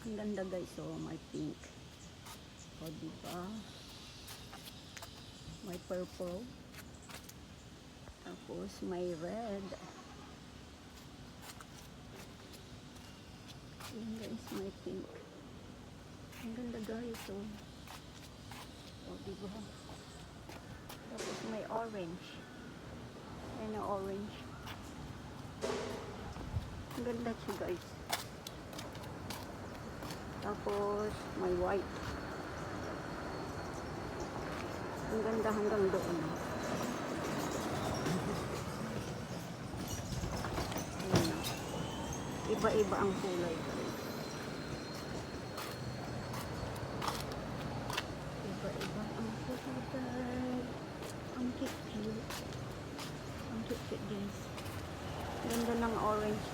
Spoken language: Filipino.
Ang ganda guys, oh, may pink. O, diba? May purple. Tapos, may red. Ayan guys, may pink. Ang ganda guys, oh. O, diba? Tapos, may orange. Ayan na orange. Ang ganda siya guys. Tapos, may white. Ang ganda hanggang doon. Ayan. Iba-iba ang kulay guys. Iba-iba ang kulay. Ang cute. Ang cute guys. Ganda ng orange.